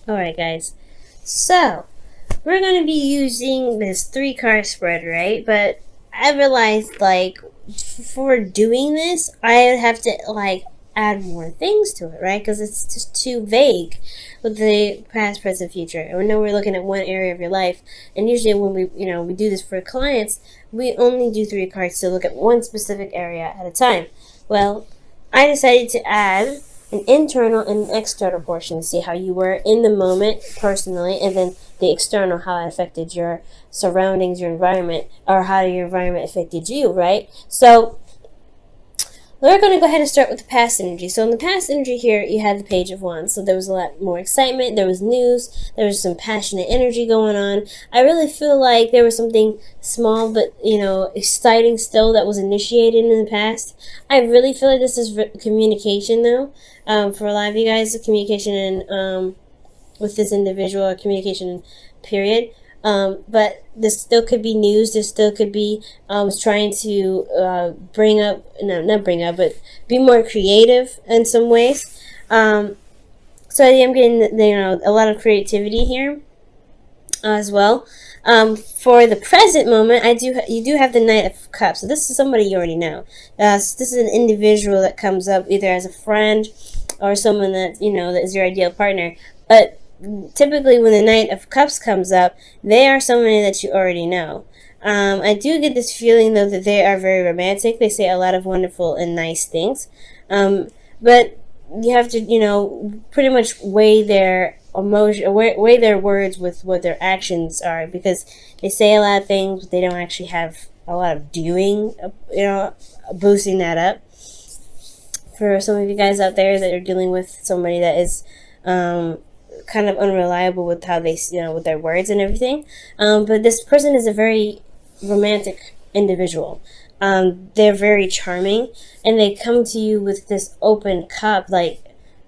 Alright, guys. So, we're going to be using this 3 card spread, right? But I realized, like, for doing this, I would have to, like, add more things to it, right? Because it's just too vague with the past, present, future. And we know we're looking at one area of your life. And usually when we do this for clients, we only do 3 cards to look at one specific area at a time. Well, I decided to add an internal and an external portion to see how you were in the moment personally, and then the external, how it affected your surroundings, your environment, or how your environment affected you, right? So we're going to go ahead and start with the past energy. So in the past energy here, you had the Page of Wands. So there was a lot more excitement. There was news. There was some passionate energy going on. I really feel like there was something small but, exciting still that was initiated in the past. I really feel like this is communication, though. For a lot of you guys, communication and with this individual, or communication period. But this still could be news. This still could be trying to not bring up, but be more creative in some ways. So I am getting a lot of creativity here as well. For the present moment, you do have the Knight of Cups. So this is somebody you already know. So this is an individual that comes up either as a friend or someone that that is your ideal partner. But typically when the Knight of Cups comes up, they are somebody that you already know. I do get this feeling, though, that they are very romantic. They say a lot of wonderful and nice things. But you have to, pretty much weigh their emotion, weigh their words with what their actions are, because they say a lot of things, but they don't actually have a lot of doing, boosting that up. For some of you guys out there that are dealing with somebody that is, kind of unreliable with how they, with their words and everything. But this person is a very romantic individual. They're very charming, and they come to you with this open cup, like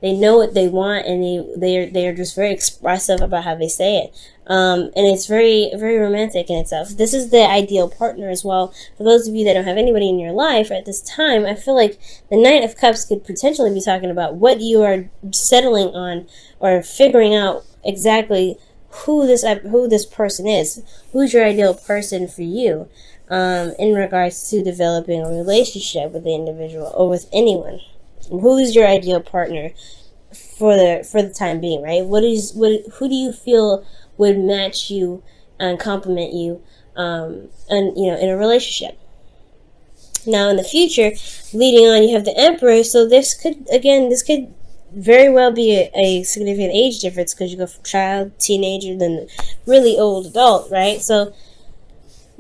they know what they want, and they are just very expressive about how they say it. And it's very, very romantic in itself. This is the ideal partner as well. For those of you that don't have anybody in your life at this time, I feel like the Knight of Cups could potentially be talking about what you are settling on, or figuring out exactly who this person is. Who's your ideal person for you, in regards to developing a relationship with the individual or with anyone. Who's your ideal partner for the time being, right? Who do you feel would match you and complement you, and in a relationship? Now in the future, leading on, you have the Emperor. So this could very well be a significant age difference, because you go from child, teenager, then really old adult, right? So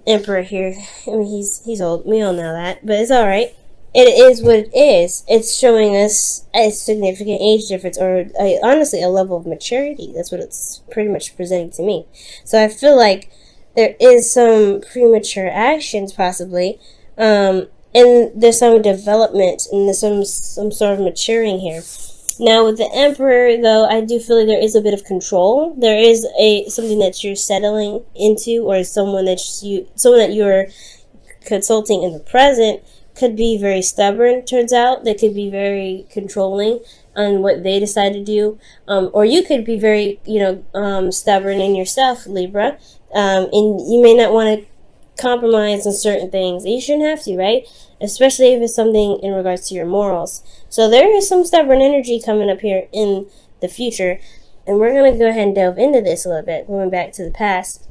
Emperor here, I mean, he's old. We all know that, but it's all right. It is what it is. It's showing us a significant age difference, or honestly, a level of maturity. That's what it's pretty much presenting to me. So I feel like there is some premature actions, possibly, and there's some development, and there's some sort of maturing here. Now with the Emperor, though, I do feel like there is a bit of control. There is something that you're settling into, or someone that you're consulting in the present could be very stubborn. Turns out they could be very controlling on what they decide to do, or you could be very stubborn in yourself, Libra, and you may not want to compromise on certain things. You shouldn't have to, right? Especially if it's something in regards to your morals. So there is some stubborn energy coming up here in the future, and we're going to go ahead and delve into this a little bit, going back to the past.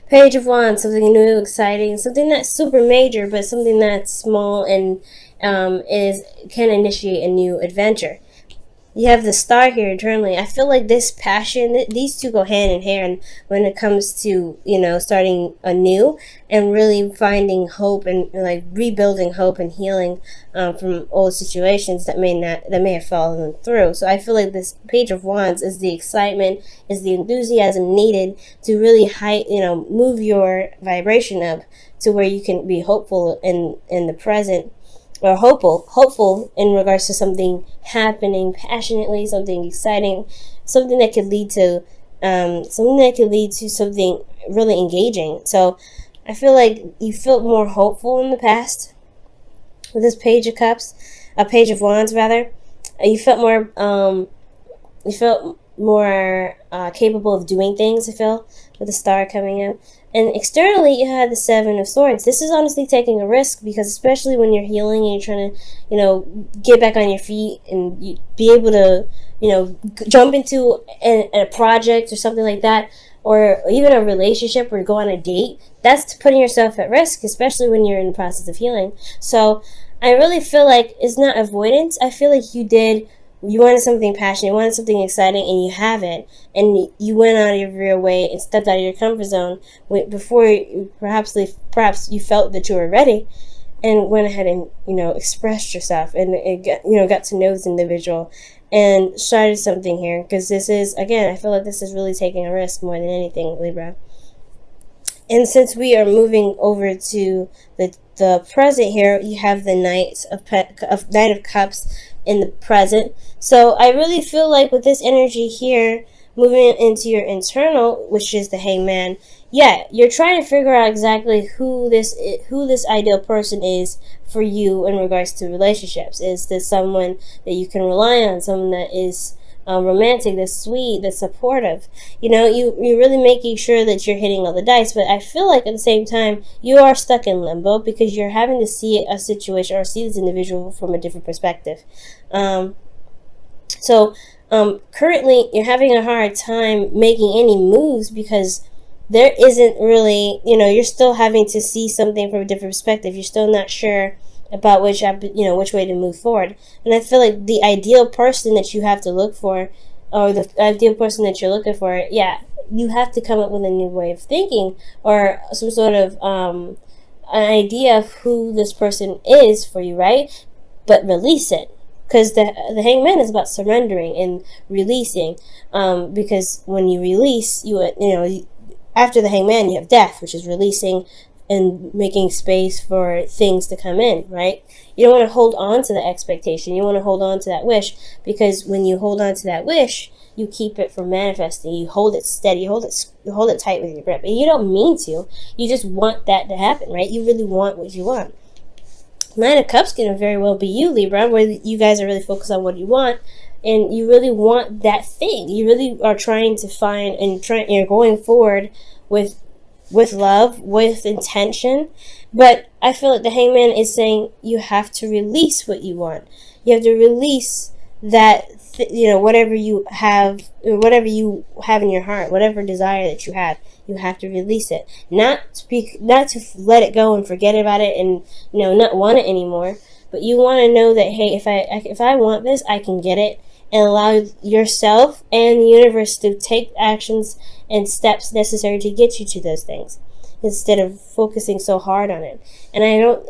Page of Wands, something new, exciting, something not super major, but something that's small and can initiate a new adventure. You have the Star here internally. I feel like this passion, these two go hand in hand when it comes to, starting anew and really finding hope and like rebuilding hope and healing from old situations that may have fallen through. So I feel like this Page of Wands is the excitement, is the enthusiasm needed to really move your vibration up to where you can be hopeful in the present, or hopeful in regards to something happening passionately, something exciting, something that could lead to something really engaging. So I feel like you felt more hopeful in the past with this Page of Wands rather. You felt more capable of doing things, I feel, with the star coming out. And externally, you have the Seven of Swords. This is honestly taking a risk, because especially when you're healing and you're trying to, get back on your feet and be able to, jump into a project or something like that, or even a relationship or go on a date, that's putting yourself at risk, especially when you're in the process of healing. So I really feel like it's not avoidance. I feel like you wanted something passionate, you wanted something exciting, and you have it, and you went out of your way and stepped out of your comfort zone before perhaps you felt that you were ready, and went ahead and expressed yourself and got to know this individual and started something here. Because this is, again, I feel like this is really taking a risk more than anything, Libra. And since we are moving over to the present here, you have the Knight of Cups in the present. So I really feel like with this energy here, moving into your internal, which is the Hangman, yeah, you're trying to figure out exactly who this ideal person is for you in regards to relationships. Is this someone that you can rely on, someone that is romantic, that's sweet, that's supportive? You're really making sure that you're hitting all the dice, but I feel like at the same time you are stuck in limbo, because you're having to see a situation or see this individual from a different perspective. So currently you're having a hard time making any moves, because there isn't really, you're still having to see something from a different perspective. You're still not sure about which way to move forward. And I feel like the ideal person that you have to look for, or the ideal person that you're looking for, yeah, you have to come up with a new way of thinking, or some sort of an idea of who this person is for you, right? But release it. Because the Hangman is about surrendering and releasing. Because when you release, after the Hangman, you have death, which is releasing and making space for things to come in, right? You don't want to hold on to the expectation. You want to hold on to that wish, because when you hold on to that wish, you keep it from manifesting. You hold it steady. You hold it tight with your grip. And you don't mean to. You just want that to happen, right? You really want what you want. Nine of Cups can very well be you, Libra, where you guys are really focused on what you want, and you really want that thing. You really are trying to find you're going forward with love, with intention. But I feel like the Hangman is saying you have to release what you want. You have to release that, whatever you have in your heart, whatever desire that you have to release it. Not to let it go and forget about it and not want it anymore. But you want to know that, hey, if I want this, I can get it, and allow yourself and the universe to take actions and steps necessary to get you to those things, instead of focusing so hard on it. And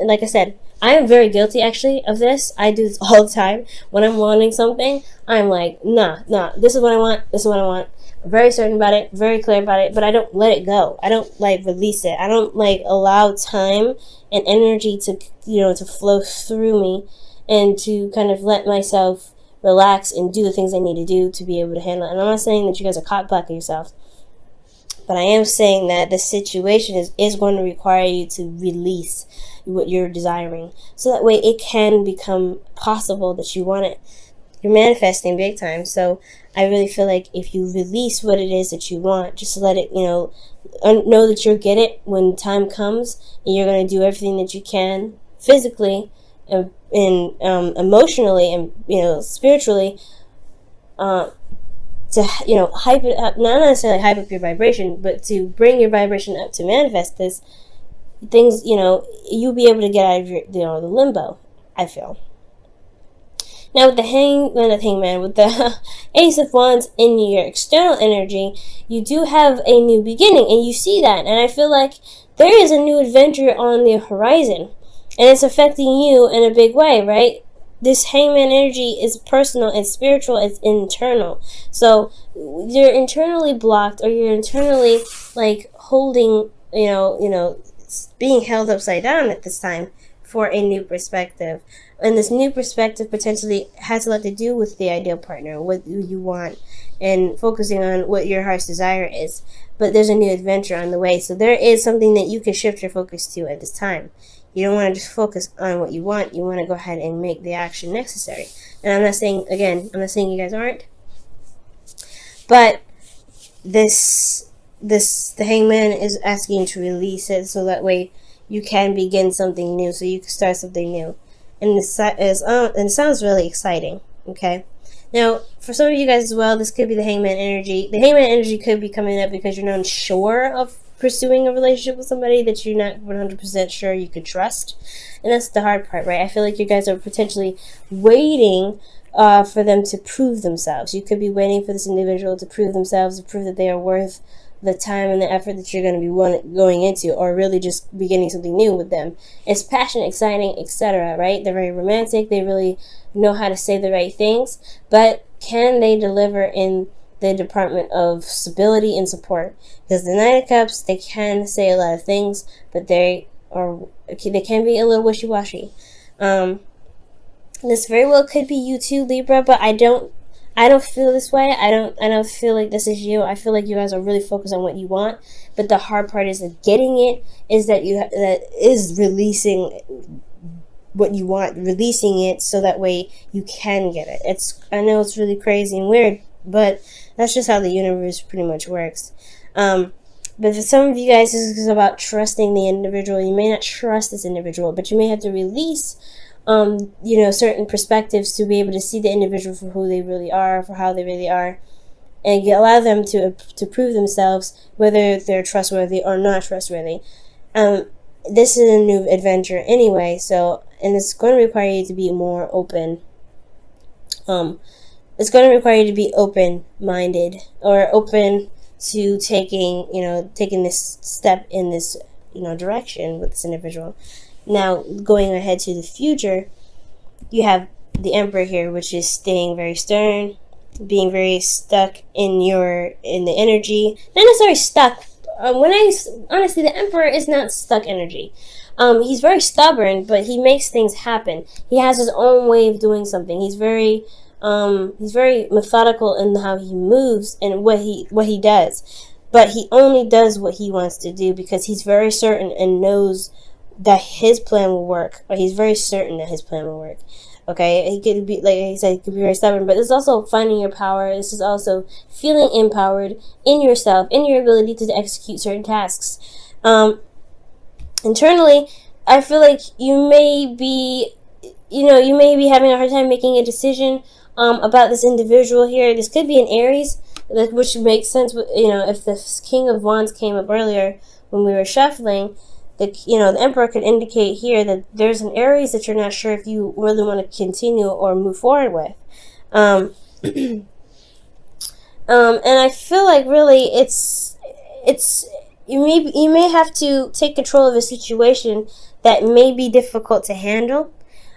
like I said, I am very guilty actually of this. I do this all the time. When I'm wanting something, I'm like, nah, this is what I want. I'm very certain about it, very clear about it, but I don't let it go. I don't release it. I don't allow time and energy to to flow through me, and to kind of let myself relax and do the things I need to do to be able to handle it. And I'm not saying that you guys are caught blocking yourselves, but I am saying that the situation is going to require you to release what you're desiring, so that way it can become possible that you want it. You're manifesting big time. So I really feel like if you release what it is that you want, just let it, know that you'll get it when time comes, and you're going to do everything that you can physically and emotionally and spiritually to hype it up. Not necessarily hype up your vibration, but to bring your vibration up to manifest this things. You'll be able to get out of your the limbo, I feel. Now with the Hangman, with the Ace of Wands in your external energy, you do have a new beginning, and you see that, and I feel like there is a new adventure on the horizon, and it's affecting you in a big way, right? This Hangman energy is personal, it's spiritual, it's internal. So you're internally blocked, or you're internally holding, being held upside down at this time for a new perspective. And this new perspective potentially has a lot to do with the ideal partner, what you want, and focusing on what your heart's desire is. But there's a new adventure on the way. So there is something that you can shift your focus to at this time. You don't want to just focus on what you want. You want to go ahead and make the action necessary. And I'm not saying you guys aren't. But the Hangman is asking you to release it, so that way you can begin something new, so you can start something new. And it sounds really exciting, okay? Now, for some of you guys as well, this could be the Hangman energy. The Hangman energy could be coming up because you're not unsure of pursuing a relationship with somebody that you're not 100% sure you could trust. And that's the hard part, right? I feel like you guys are potentially waiting for them to prove themselves. You could be waiting for this individual to prove themselves, to prove that they are worth the time and the effort that you're going to be going into, or really just beginning something new with them. It's passionate, exciting, etc., right? They're very romantic. They really know how to say the right things, but can they deliver in the department of stability and support? Because the Nine of Cups, they can say a lot of things, but they can be a little wishy-washy. This very well could be you too, Libra, but I don't feel this way. I don't feel like this is you. I feel like you guys are really focused on what you want, but the hard part is that getting it is that is releasing what you want, releasing it so that way you can get it. I know it's really crazy and weird, but that's just how the universe pretty much works. But for some of you guys, this is about trusting the individual. You may not trust this individual, but you may have to release certain perspectives to be able to see the individual for who they really are, for how they really are, and allow them to prove themselves, whether they're trustworthy or not trustworthy. This is a new adventure anyway, and it's going to require you to be more open. It's going to require you to be open-minded, or open to taking this step in this, direction with this individual. Now, going ahead to the future, you have the Emperor here, which is staying very stern, being very stuck in the energy. Not necessarily stuck. Honestly, the Emperor is not stuck energy. He's very stubborn, but he makes things happen. He has his own way of doing something. He's very methodical in how he moves and what he does. But he only does what he wants to do because he's very certain and knows that his plan will work, or he's very certain that his plan will work. Okay, he could be, like I said, he could be very stubborn, but it's also finding your power. This is also feeling empowered in yourself, in your ability to execute certain tasks. Internally, I feel like you may be having a hard time making a decision about this individual here. This could be an Aries, which makes sense. If the King of Wands came up earlier when we were shuffling, the Emperor could indicate here that there's an Aries that you're not sure if you really want to continue or move forward with. And I feel like really you may have to take control of a situation that may be difficult to handle.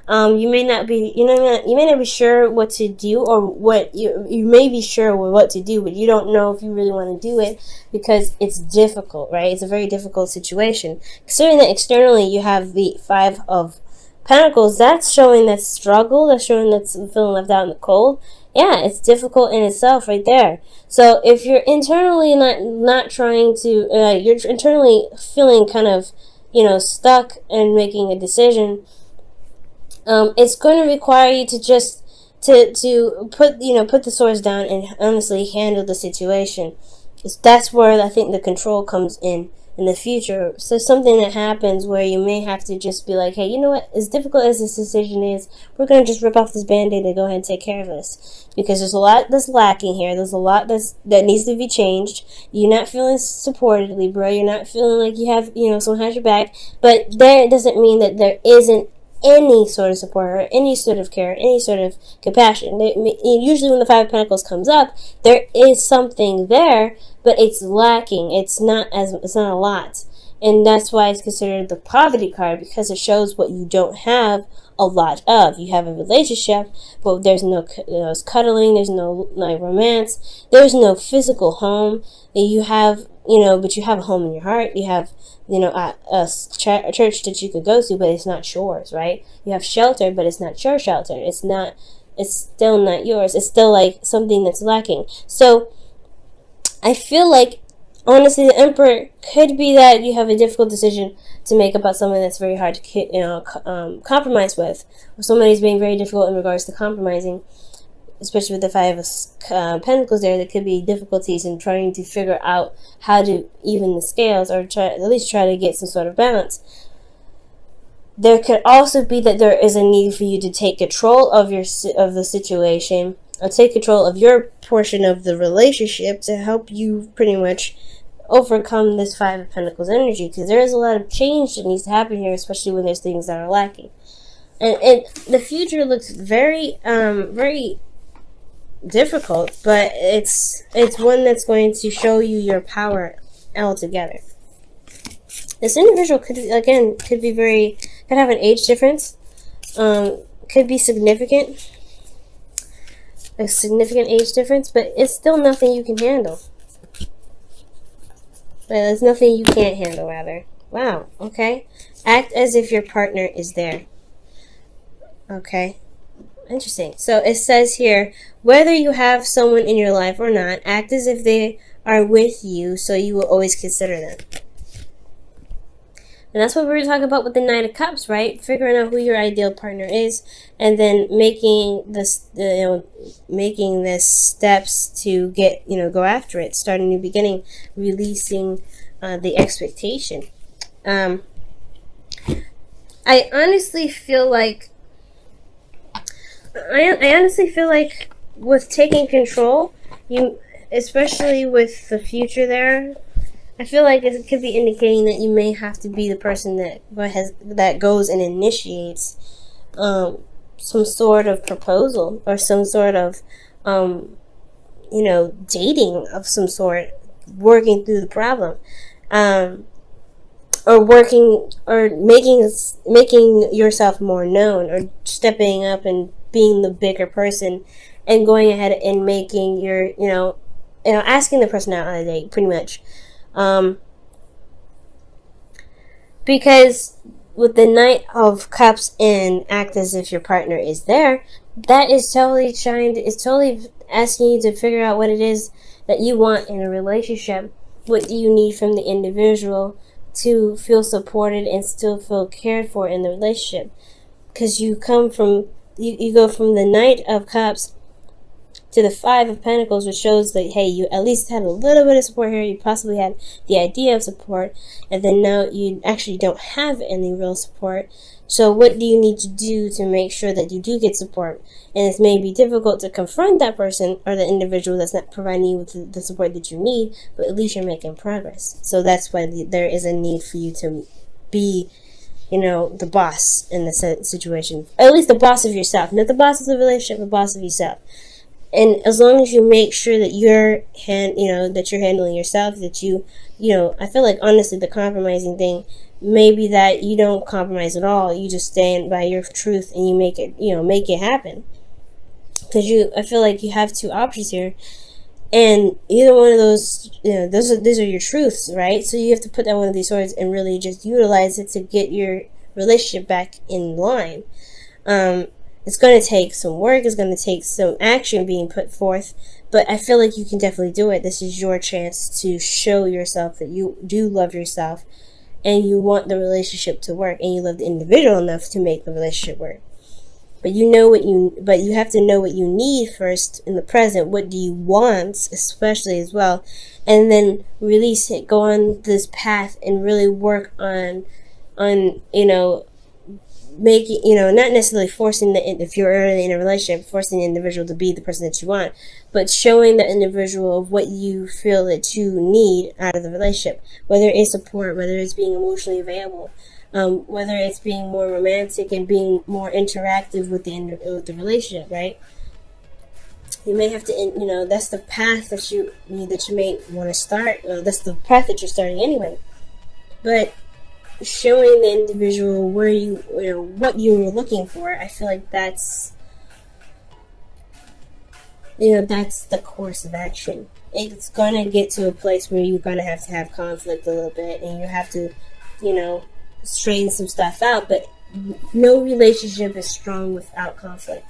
You may not be sure what to do, or what you may be sure what to do, but you don't know if you really want to do it because it's difficult, right? It's a very difficult situation. Considering that externally you have the Five of Pentacles, that's showing that struggle, that's showing that's feeling left out in the cold. Yeah, it's difficult in itself right there. So if you're internally not trying to, you're internally feeling kind of, stuck and making a decision, it's going to require you to just to put the swords down and honestly handle the situation. That's where I think the control comes in the future. So something that happens where you may have to just be like, hey, you know what? As difficult as this decision is, we're going to just rip off this Band-Aid and go ahead and take care of this. Because there's a lot that's lacking here. There's a lot that needs to be changed. You're not feeling supported, Libra. You're not feeling like you have, someone has your back. But that doesn't mean that there isn't any sort of support or any sort of care, any sort of compassion. Usually when the Five of Pentacles comes up, there is something there, but it's lacking. It's not a lot. And that's why it's considered the poverty card, because it shows what you don't have a lot of. You have a relationship, but there's no cuddling, there's no romance, there's no physical home. You have, but you have a home in your heart. You have, a church that you could go to, but it's not yours, right? You have shelter, but it's not your shelter. It's still not yours. It's still like something that's lacking. So I feel like, honestly, the Emperor could be that you have a difficult decision to make about something that's very hard to, compromise with, or somebody's being very difficult in regards to compromising. especially with the Five of Pentacles there could be difficulties in trying to figure out how to even the scales, or at least try to get some sort of balance. There could also be that there is a need for you to take control of the situation, or take control of your portion of the relationship to help you pretty much overcome this Five of Pentacles energy, because there is a lot of change that needs to happen here, especially when there's things that are lacking. And the future looks very very difficult, but it's one that's going to show you your power altogether. This individual could have an age difference, could be significant, a significant age difference, but it's still nothing you can handle. There's nothing you can't handle, rather. Wow, okay. Act as if your partner is there. Okay. Interesting. So it says here, whether you have someone in your life or not, act as if they are with you, so you will always consider them. And that's what we were talking about with the Knight of Cups, right? Figuring out who your ideal partner is, and then making this steps to get, go after it, start a new beginning, releasing the expectation. I honestly feel like with taking control, especially with the future there, I feel like it could be indicating that you may have to be the person that goes and initiates some sort of proposal, or some sort of dating of some sort, working through the problem, or making yourself more known, or stepping up and being the bigger person, and going ahead and making your asking the person out on a date, pretty much. Because with the Knight of Cups and act as if your partner is there, that is totally asking you to figure out what it is that you want in a relationship. What do you need from the individual to feel supported and still feel cared for in the relationship? Because you go from the Knight of Cups to the Five of Pentacles, which shows that, hey, you at least had a little bit of support here. You possibly had the idea of support, and then now you actually don't have any real support. So what do you need to do to make sure that you do get support? And it may be difficult to confront that person or the individual that's not providing you with the support that you need, but at least you're making progress. So that's why there is a need for you to be, the boss in the situation. At least the boss of yourself. Not the boss of the relationship, the boss of yourself. And as long as you make sure that you're handling yourself, that I feel like, honestly, the compromising thing may be that you don't compromise at all. You just stand by your truth and you make it happen. Because I feel like you have two options here, and either one of those, those are your truths, right? So you have to put down one of these swords and really just utilize it to get your relationship back in line. It's going to take some work. It's going to take some action being put forth. But I feel like you can definitely do it. This is your chance to show yourself that you do love yourself, and you want the relationship to work, and you love the individual enough to make the relationship work. But you have to know what you need first in the present. What do you want, especially as well, and then release it. Go on this path and really work on making, not necessarily forcing if you're already in a relationship, forcing the individual to be the person that you want, but showing the individual of what you feel that you need out of the relationship, whether it's support, whether it's being emotionally available, whether it's being more romantic and being more interactive with the relationship, right? You may have to, that's the path that you may want to start. That's the path that you're starting anyway. But showing the individual where what you were looking for, I feel like that's the course of action. It's gonna get to a place where you're gonna have conflict a little bit, and you have to straighten some stuff out. But no relationship is strong without conflict.